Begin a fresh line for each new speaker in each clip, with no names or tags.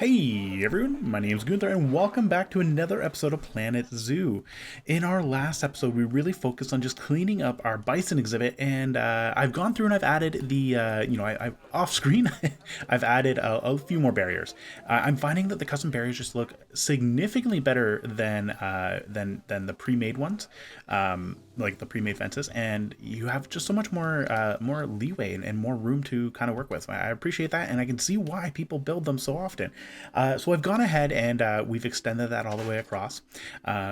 Hey everyone, my name is Gunther and welcome back to another episode of Planet Zoo. In our last episode, we really focused on just cleaning up our bison exhibit, and I've gone through and I've added I off screen, I've added a few more barriers. I'm finding that the custom barriers just look significantly better than the pre-made ones, like the pre-made fences, and you have just so much more leeway and more room to kind of work with. I appreciate that, and I can see why people build them so often. So I've gone ahead and we've extended that all the way across.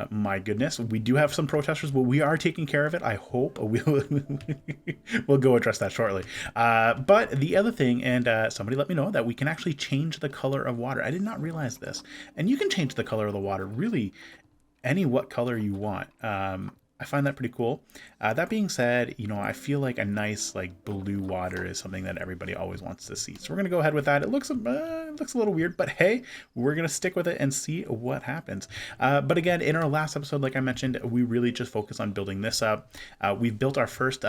My goodness, we do have some protesters, but we are taking care of it. I hope we'll go address that shortly. But the other thing, and somebody let me know that we can actually change the color of water. I did not realize this, and you can change the color of the water really what color you want. I find that pretty cool. That being said, I feel like a nice like blue water is something that everybody always wants to see. So we're gonna go ahead with that. It looks a little weird, but hey, we're gonna stick with it and see what happens. But again, in our last episode, like I mentioned, we really just focus on building this up. We've built our first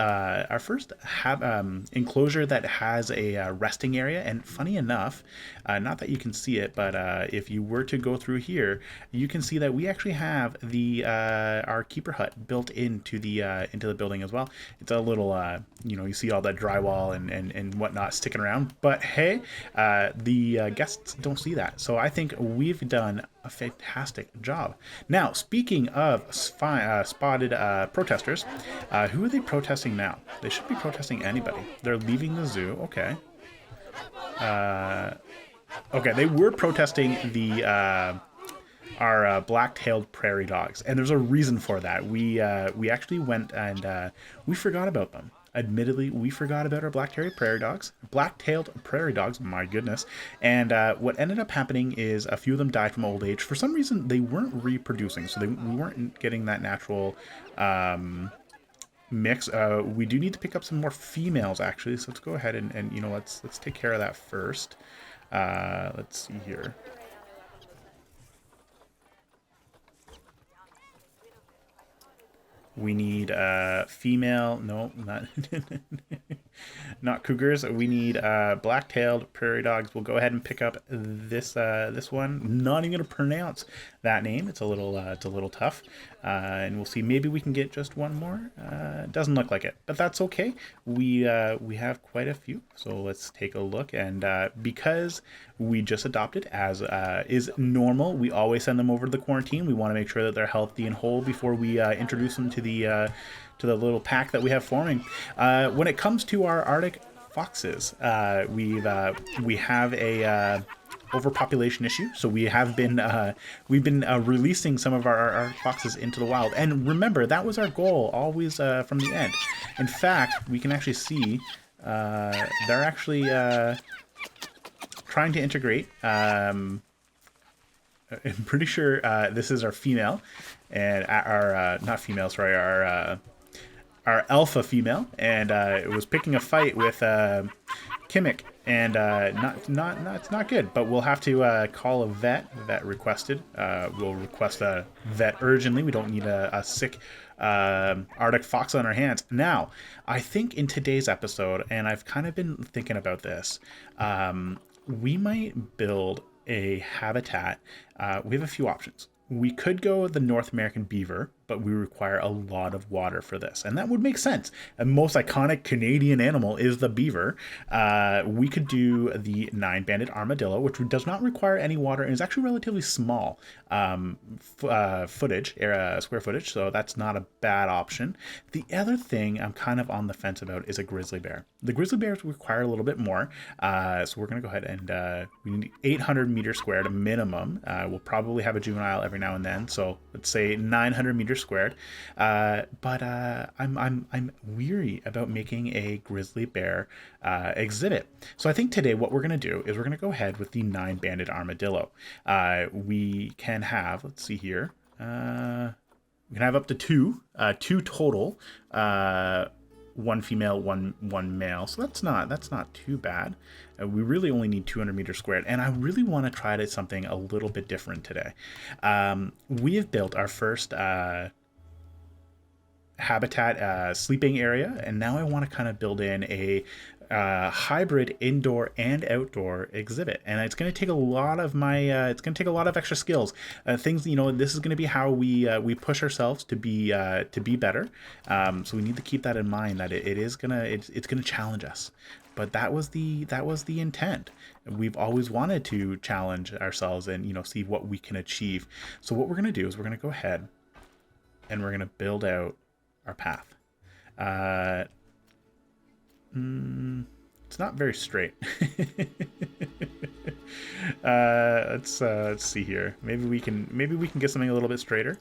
enclosure that has a resting area, and funny enough, not that you can see it, but if you were to go through here, you can see that we actually have the our keeper hut built into the building as well. It's a little you see all that drywall and whatnot sticking around, but hey, the guests don't see that, so I think we've done a fantastic job. Now, speaking of spotted protesters, who are they protesting now? They should be protesting anybody. They're leaving the zoo. Okay, they were protesting the our black-tailed prairie dogs, and there's a reason for that. We actually went and we forgot about them. Admittedly, we forgot about our black-tailed prairie dogs. My goodness! And what ended up happening is a few of them died from old age. For some reason, they weren't reproducing, so we weren't getting that natural mix. We do need to pick up some more females, actually. So let's go ahead and let's take care of that first. Let's see here. We need female. No, not not cougars. We need black-tailed prairie dogs. We'll go ahead and pick up this one. Not even gonna pronounce that name. It's a little tough. And we'll see. Maybe we can get just one more. Doesn't look like it, but that's okay. We have quite a few. So let's take a look. And because we just adopted, as is normal, we always send them over to the quarantine. We want to make sure that they're healthy and whole before we introduce them to the little pack that we have forming. When it comes to our Arctic foxes, we have a overpopulation issue, so we've been releasing some of our foxes into the wild. And remember, that was our goal always from the end. In fact, we can actually see they're actually trying to integrate. I'm pretty sure this is our female, and our not female, sorry, our alpha female, and it was picking a fight with Kimmick, and it's not good. But we'll have to call a vet. Vet requested. We'll request a vet urgently. We don't need a sick Arctic fox on our hands. Now, I think in today's episode, and I've kind of been thinking about this, we might build a habitat. We have a few options. We could go the North American beaver, but we require a lot of water for this, and that would make sense. The most iconic Canadian animal is the beaver. We could do the 9-banded armadillo, which does not require any water and is actually relatively small square footage, so that's not a bad option. The other thing I'm kind of on the fence about is a grizzly bear. The grizzly bears require a little bit more, so we're going to go ahead and we need 800 meters squared minimum. We'll probably have a juvenile every now and then, so let's say 900 meters squared. But I'm weary about making a grizzly bear exhibit. So I think today what we're going to do is we're going to go ahead with the 9-banded armadillo. We can have, let's see here, we can have up to two total. One female, one male. So that's not too bad. We really only need 200 meters squared, and I really want to try something a little bit different today. We have built our first habitat sleeping area, and now I want to kind of build in a hybrid indoor and outdoor exhibit, and it's going to take a lot of my it's going to take a lot of extra skills, things, this is going to be how we push ourselves to be better. So we need to keep that in mind, that it is gonna it's gonna challenge us. But that was the intent. We've always wanted to challenge ourselves and see what we can achieve. So what we're going to do is we're going to go ahead and we're going to build out our path. It's not very straight. Let's see here. Maybe we can get something a little bit straighter.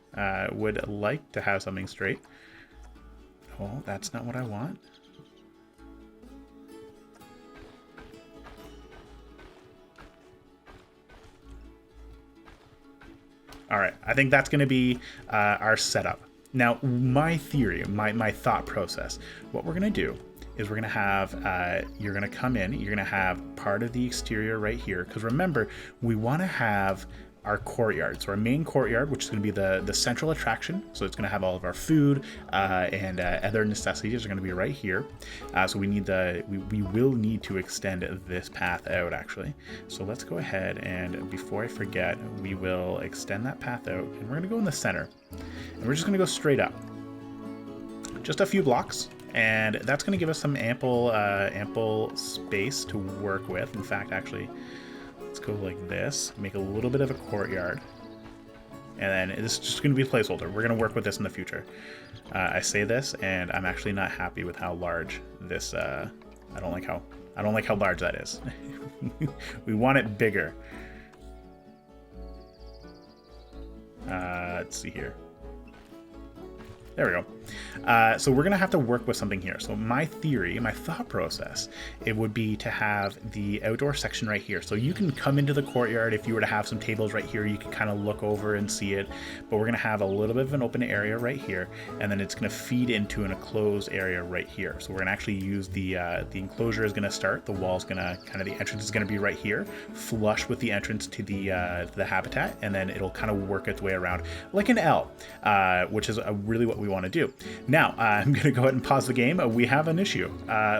Would like to have something straight. Oh, that's not what I want. All right, I think that's going to be our setup. Now, my theory, my thought process, what we're going to do is we're going to have, you're going to come in, you're going to have part of the exterior right here. Because remember, we want to have our courtyard. So our main courtyard, which is going to be the central attraction. So it's going to have all of our food and other necessities are going to be right here. So we will need to extend this path out, actually. So let's go ahead, and before I forget, we will extend that path out, and we're going to go in the center, and we're just going to go straight up, just a few blocks. And that's going to give us some ample space to work with. In fact, actually, let's go like this, make a little bit of a courtyard. And then this is just going to be a placeholder. We're going to work with this in the future. I say this, and I'm actually not happy with how large this, I don't like how large that is. We want it bigger. Let's see here. There we go. So we're going to have to work with something here. So my theory, my thought process, it would be to have the outdoor section right here. So you can come into the courtyard. If you were to have some tables right here, you can kind of look over and see it. But we're going to have a little bit of an open area right here. And then it's going to feed into an enclosed area right here. So we're going to actually use the enclosure is going to start. The wall's going to the entrance is going to be right here, flush with the entrance to the habitat. And then it'll kind of work its way around like an L, which is really what we want to do. Now, I'm going to go ahead and pause the game. We have an issue.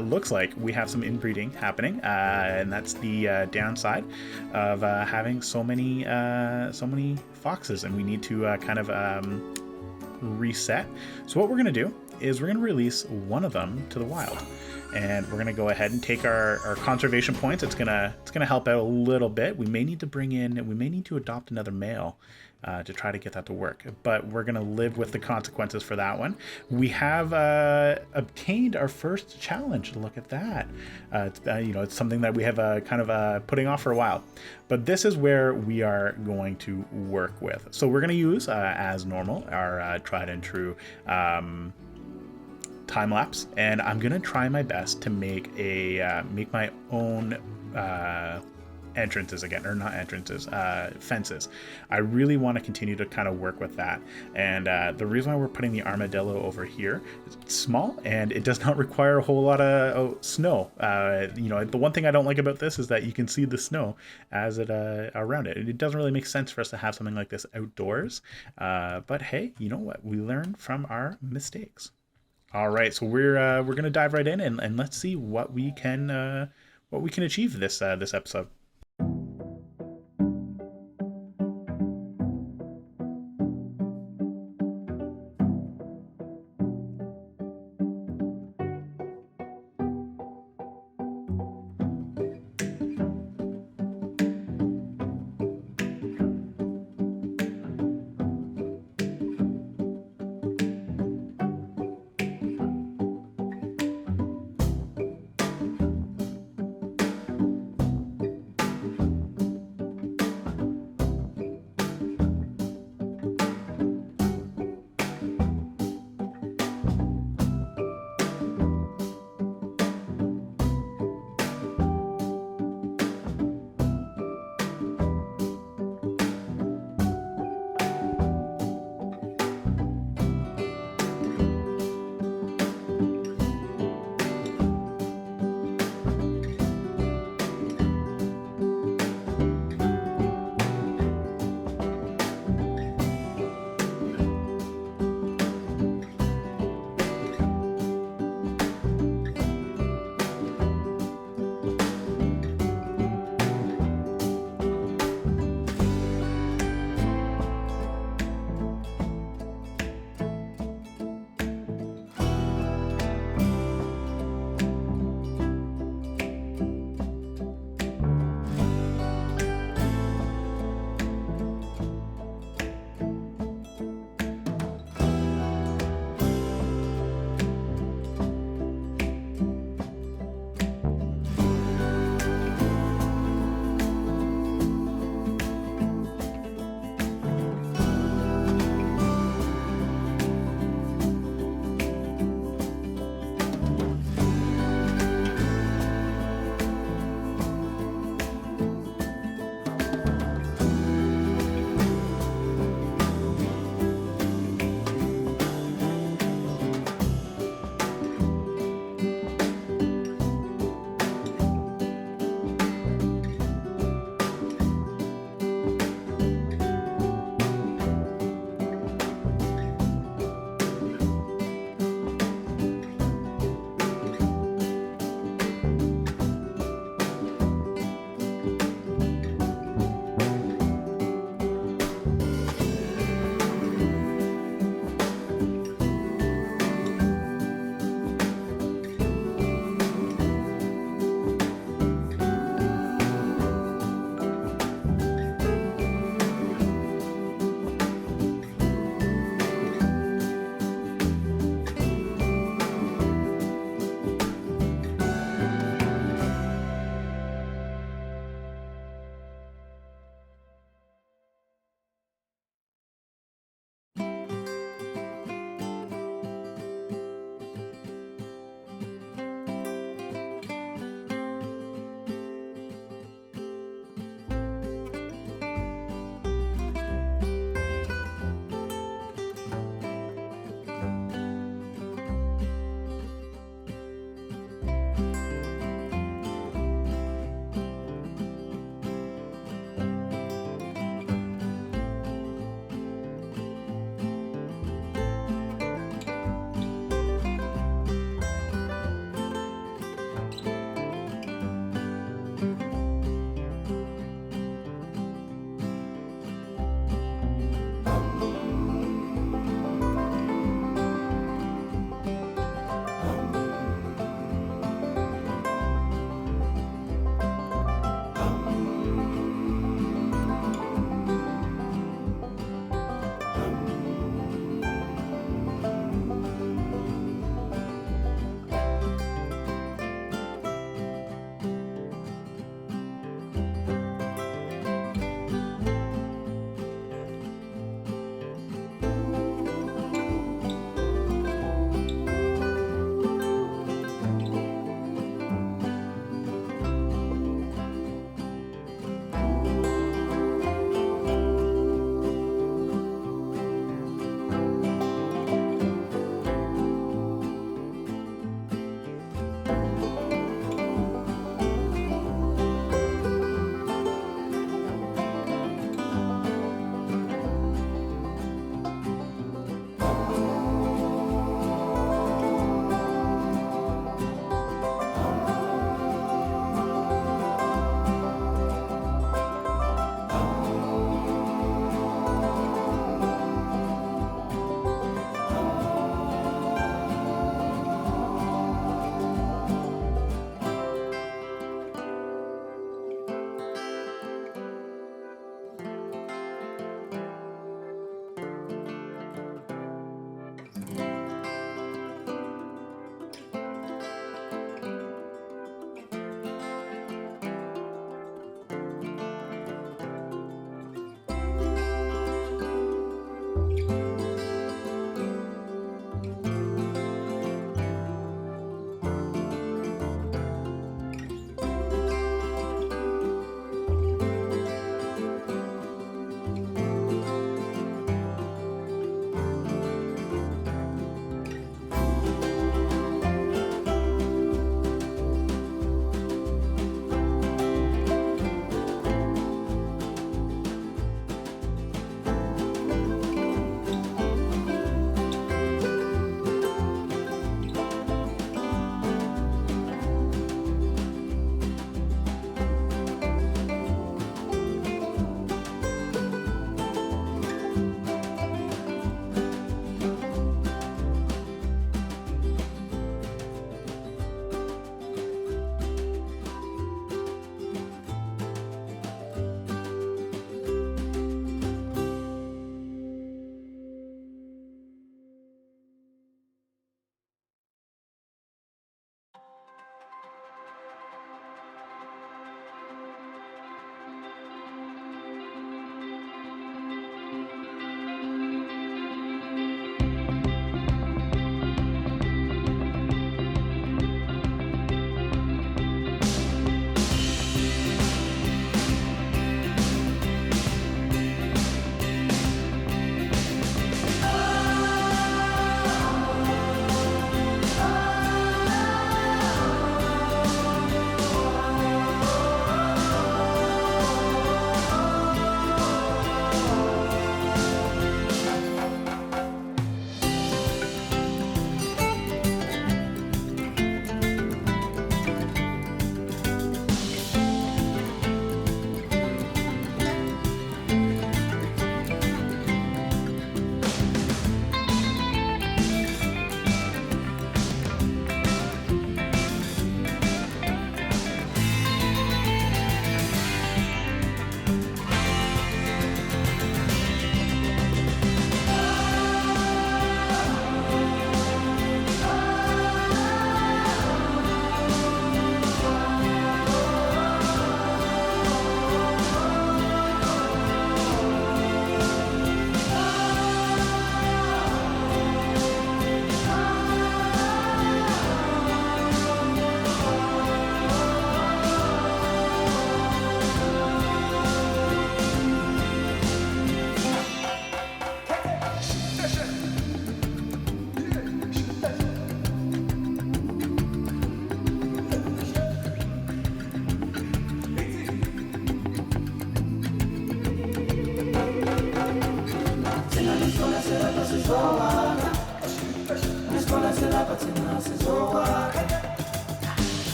Looks like we have some inbreeding happening, and that's the downside of having so many foxes, and we need to reset. So what we're going to do is we're going to release one of them to the wild, and we're going to go ahead and take our conservation points. It's gonna help out a little bit. We may need to adopt another male to try to get that to work, but we're going to live with the consequences for that one. We have obtained our first challenge. Look at that. It's something that we have putting off for a while, but this is where we are going to work with. So we're going to use, as normal, our tried and true time lapse, and I'm going to try my best to make my own entrances again, or not entrances, fences. I really want to continue to kind of work with that. And the reason why we're putting the armadillo over here is it's small and it does not require a whole lot of snow. The one thing I don't like about this is that you can see the snow as it around it. It doesn't really make sense for us to have something like this outdoors. But hey, you know what? We learn from our mistakes. All right, so we're gonna dive right in and let's see what we can achieve this episode.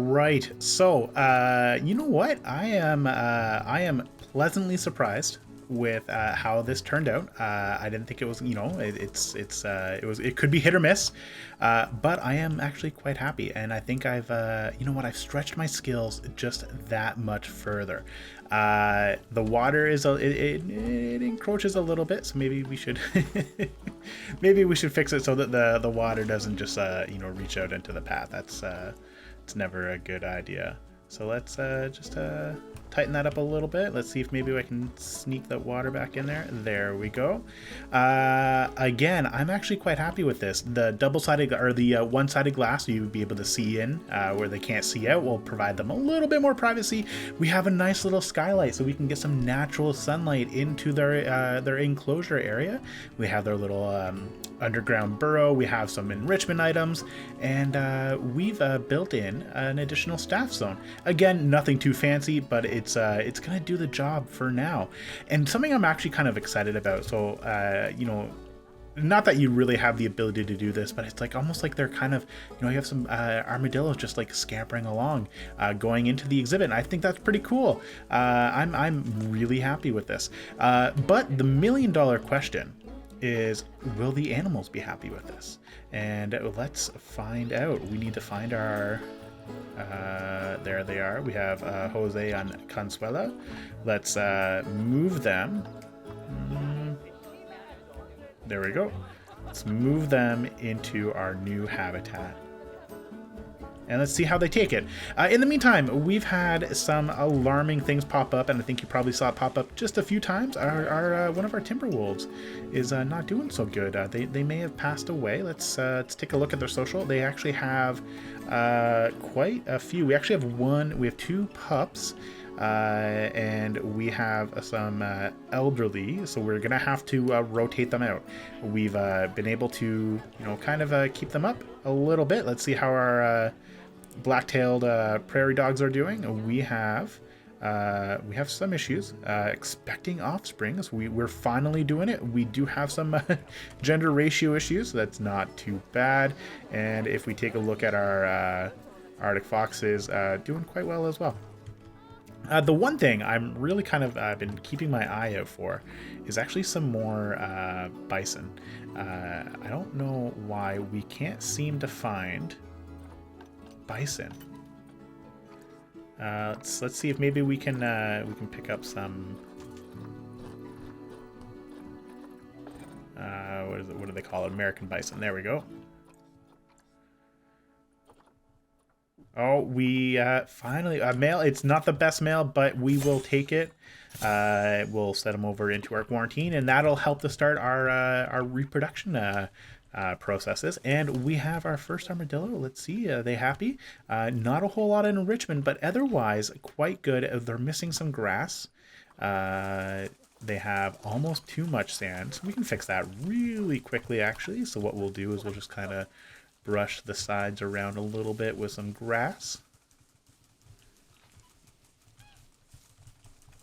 right. So, you know what? I am pleasantly surprised with how this turned out. I didn't think it was, it could be hit or miss, but I am actually quite happy, and I think I've stretched my skills just that much further. The water it encroaches a little bit, so maybe we should maybe we should fix it so that the water doesn't just reach out into the path. It's never a good idea. So let's just tighten that up a little bit. Let's see if maybe I can sneak the water back in there. There we go. Again, I'm actually quite happy with this. The double-sided or the one-sided glass you'd be able to see in where they can't see out will provide them a little bit more privacy. We have a nice little skylight so we can get some natural sunlight into their enclosure area. We have their little underground burrow. We have some enrichment items, and we've built in an additional staff zone. Again, nothing too fancy, but it's gonna do the job for now. And something I'm actually kind of excited about. So not that you really have the ability to do this, but it's like almost like they're kind of, you have some armadillos just like scampering along, going into the exhibit. And I think that's pretty cool. I'm really happy with this. But the $1,000,000 question is, will the animals be happy with this? And let's find out. We need to find our there they are. We have Jose and Consuela. Let's move them. There we go. Let's move them into our new habitat. And let's see how they take it. In the meantime, we've had some alarming things pop up, and I think you probably saw it pop up just a few times. One of our timber wolves is not doing so good. They may have passed away. Let's take a look at their social. They actually have quite a few. We actually have one. We have 2 pups. And we have some elderly, so we're gonna have to rotate them out. We've been able to, kind of keep them up a little bit. Let's see how our black-tailed prairie dogs are doing. We have some issues expecting offspring. So we're finally doing it. We do have some gender ratio issues. So that's not too bad. And if we take a look at our Arctic foxes, doing quite well as well. The one thing I'm really kind of been keeping my eye out for is actually some more bison. I don't know why we can't seem to find bison. Let's see if maybe we can pick up some. What do they call it? American bison. There we go. Oh, we finally a male. It's not the best male, but we will take it. We'll set him over into our quarantine, and that'll help to start our reproduction processes. And we have our first armadillo. Let's see, are they happy? Not a whole lot of enrichment, but otherwise quite good. They're missing some grass. They have almost too much sand. So we can fix that really quickly, actually. So what we'll do is we'll just kind of brush the sides around a little bit with some grass.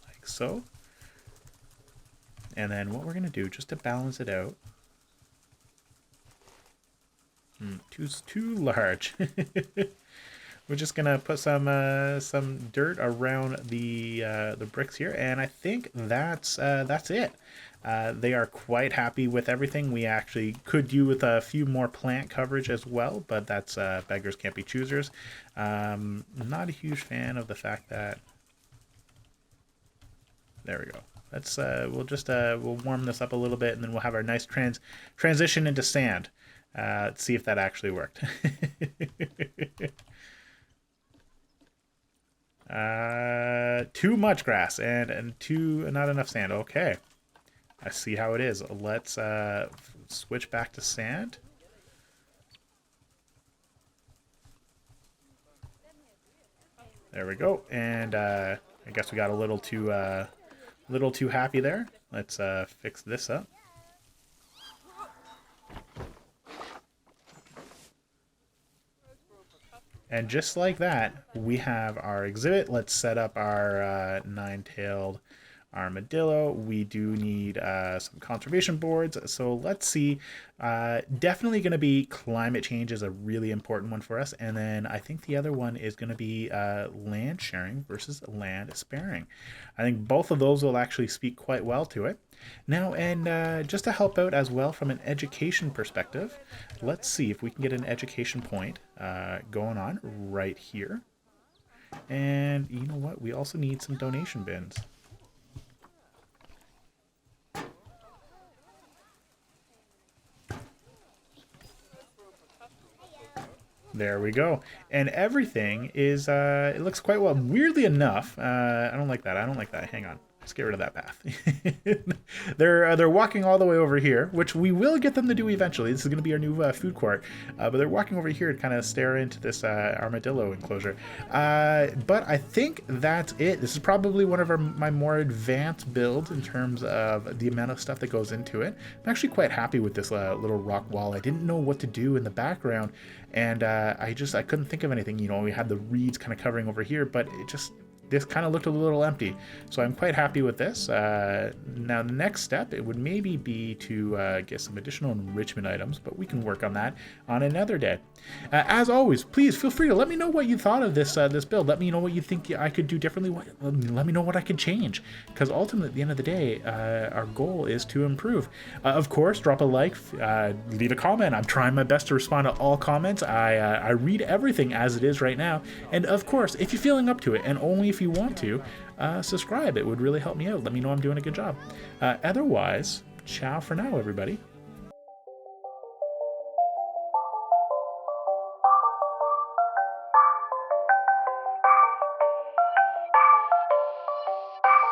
Like so. And then what we're going to do, just to balance it out. Too large. We're just going to put some dirt around the bricks here, and I think that's it. They are quite happy with everything. We actually could do with a few more plant coverage as well, but that's beggars can't be choosers. Not a huge fan of the fact that. There we go. Let's we'll warm this up a little bit, and then we'll have our nice transition into sand. Let's see if that actually worked. Too much grass and not enough sand. Okay. I see how it is. Let's switch back to sand. There we go. And I guess we got a little too happy there. Let's fix this up. And just like that, we have our exhibit. Let's set up our nine-tailed Armadillo. We do need some conservation boards. So let's see. Definitely going to be climate change is a really important one for us. And then I think the other one is going to be land sharing versus land sparing. I think both of those will actually speak quite well to it. Now, and just to help out as well from an education perspective, let's see if we can get an education point going on right here. And you know what? We also need some donation bins. There we go. And everything is, it looks quite well. Weirdly enough, I don't like that. I don't like that. Hang on. Let's get rid of that path. They're walking all the way over here, which we will get them to do eventually. This is going to be our new food court. But they're walking over here to kind of stare into this armadillo enclosure. But I think that's it. This is probably one of my more advanced builds in terms of the amount of stuff that goes into it. I'm actually quite happy with this little rock wall. I didn't know what to do in the background, and I couldn't think of anything. You know, we had the reeds kind of covering over here, but this kind of looked a little empty. So I'm quite happy with this. Now the next step, it would maybe be to get some additional enrichment items, but we can work on that on another day. As always, please feel free to let me know what you thought of this build. Let me know what you think I could do differently. Let me know what I could change, because ultimately at the end of the day, our goal is to improve. Of course, drop a like, leave a comment. I'm trying my best to respond to all comments. I read everything as it is right now. And of course, if you're feeling up to it, and only if you want to, subscribe. It would really help me out. Let me know I'm doing a good job. Otherwise, ciao for now, everybody.